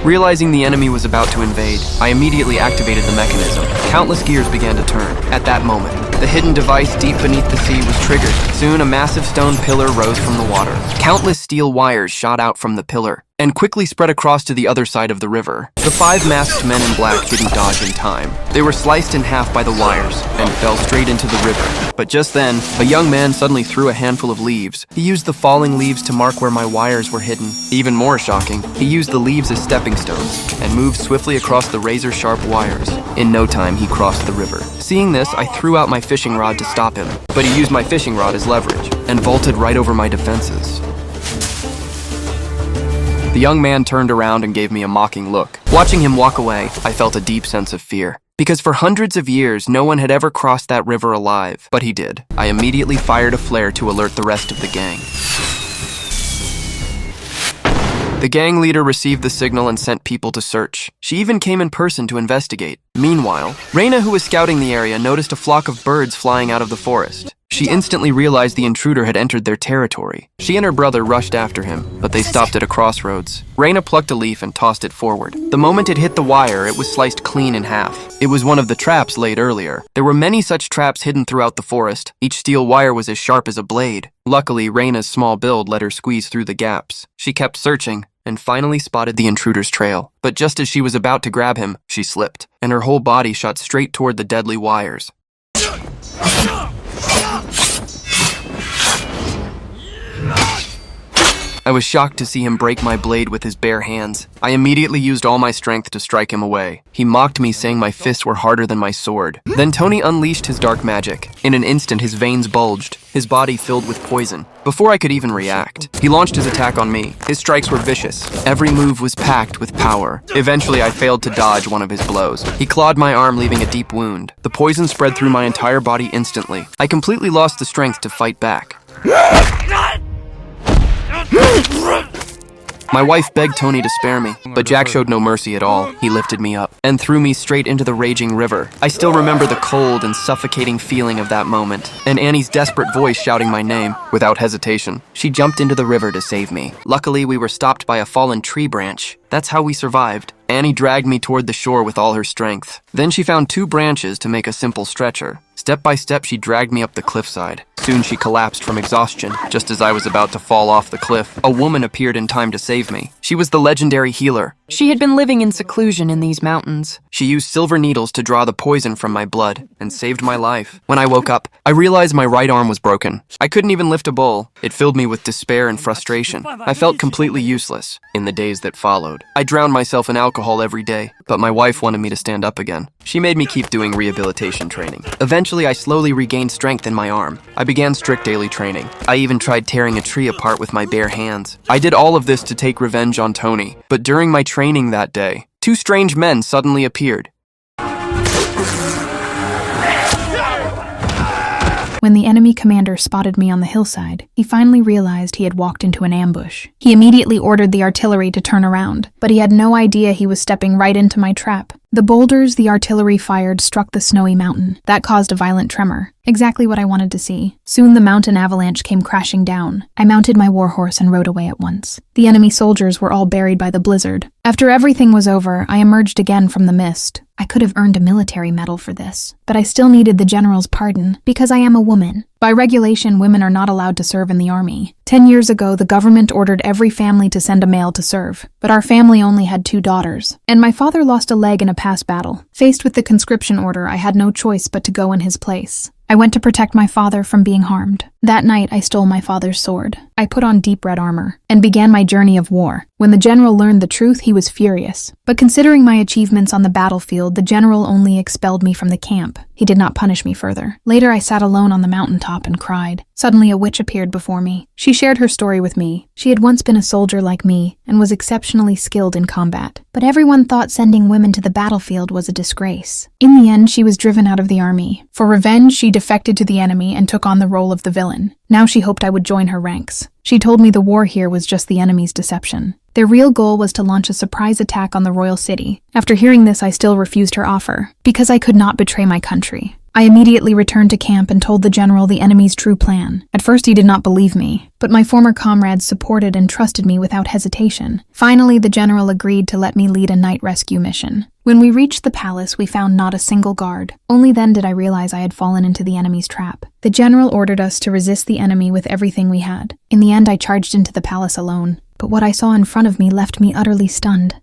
Realizing the enemy was about to invade, I immediately activated the mechanism. Countless gears began to turn. At that moment, the hidden device deep beneath the sea was triggered. Soon, a massive stone pillar rose from the water. Countless steel wires shot out from the pillar and quickly spread across to the other side of the river. The 5 masked men in black didn't dodge in time. They were sliced in half by the wires and fell straight into the river. But just then, a young man suddenly threw a handful of leaves. He used the falling leaves to mark where my wires were hidden. Even more shocking, he used the leaves as stepping stones and moved swiftly across the razor-sharp wires. In no time, he crossed the river. Seeing this, I threw out my fishing rod to stop him, but he used my fishing rod as leverage and vaulted right over my defenses. The young man turned around and gave me a mocking look. Watching him walk away, I felt a deep sense of fear. Because for hundreds of years, no one had ever crossed that river alive. But he did. I immediately fired a flare to alert the rest of the gang. The gang leader received the signal and sent people to search. She even came in person to investigate. Meanwhile, Reina, who was scouting the area, noticed a flock of birds flying out of the forest. She instantly realized the intruder had entered their territory. She and her brother rushed after him, but they stopped at a crossroads. Reina plucked a leaf and tossed it forward. The moment it hit the wire, it was sliced clean in half. It was one of the traps laid earlier. There were many such traps hidden throughout the forest. Each steel wire was as sharp as a blade. Luckily, Reina's small build let her squeeze through the gaps. She kept searching and finally spotted the intruder's trail. But just as she was about to grab him, she slipped, and her whole body shot straight toward the deadly wires. I was shocked to see him break my blade with his bare hands. I immediately used all my strength to strike him away. He mocked me, saying my fists were harder than my sword. Then Tony unleashed his dark magic. In an instant, his veins bulged, his body filled with poison. Before I could even react, he launched his attack on me. His strikes were vicious. Every move was packed with power. Eventually, I failed to dodge one of his blows. He clawed my arm, leaving a deep wound. The poison spread through my entire body instantly. I completely lost the strength to fight back. My wife begged Tony to spare me, but Jack showed no mercy at all. He lifted me up and threw me straight into the raging river. I still remember the cold and suffocating feeling of that moment, and Annie's desperate voice shouting my name. Without hesitation, she jumped into the river to save me. Luckily, we were stopped by a fallen tree branch. That's how we survived. Annie dragged me toward the shore with all her strength. Then she found 2 branches to make a simple stretcher. Step by step, she dragged me up the cliffside. Soon she collapsed from exhaustion. Just as I was about to fall off the cliff, a woman appeared in time to save me. She was the legendary healer. She had been living in seclusion in these mountains. She used silver needles to draw the poison from my blood and saved my life. When I woke up, I realized my right arm was broken. I couldn't even lift a bowl. It filled me with despair and frustration. I felt completely useless. In the days that followed, I drowned myself in alcohol every day, but my wife wanted me to stand up again. She made me keep doing rehabilitation training. Eventually, I slowly regained strength in my arm. I began strict daily training. I even tried tearing a tree apart with my bare hands. I did all of this to take revenge on Tony, but during my training that day, 2 strange men suddenly appeared. When the enemy commander spotted me on the hillside, he finally realized he had walked into an ambush. He immediately ordered the artillery to turn around, but he had no idea he was stepping right into my trap. The boulders the artillery fired struck the snowy mountain. That caused a violent tremor. Exactly what I wanted to see. Soon the mountain avalanche came crashing down. I mounted my warhorse and rode away at once. The enemy soldiers were all buried by the blizzard. After everything was over, I emerged again from the mist. I could have earned a military medal for this, but I still needed the general's pardon because I am a woman. By regulation, women are not allowed to serve in the army. 10 years ago, the government ordered every family to send a male to serve, but our family only had 2 daughters, and my father lost a leg in a past battle. Faced with the conscription order, I had no choice but to go in his place. I went to protect my father from being harmed. That night, I stole my father's sword. I put on deep red armor and began my journey of war. When the general learned the truth, he was furious. But considering my achievements on the battlefield, the general only expelled me from the camp. He did not punish me further. Later, I sat alone on the mountaintop and cried. Suddenly, a witch appeared before me. She shared her story with me. She had once been a soldier like me and was exceptionally skilled in combat. But everyone thought sending women to the battlefield was a disgrace. In the end, she was driven out of the army. For revenge, she defected to the enemy and took on the role of the villain. Now she hoped I would join her ranks. She told me the war here was just the enemy's deception. Their real goal was to launch a surprise attack on the royal city. After hearing this, I still refused her offer, because I could not betray my country. I immediately returned to camp and told the general the enemy's true plan. At first he did not believe me, but my former comrades supported and trusted me without hesitation. Finally, the general agreed to let me lead a night rescue mission. When we reached the palace, we found not a single guard. Only then did I realize I had fallen into the enemy's trap. The general ordered us to resist the enemy with everything we had. In the end, I charged into the palace alone, but what I saw in front of me left me utterly stunned.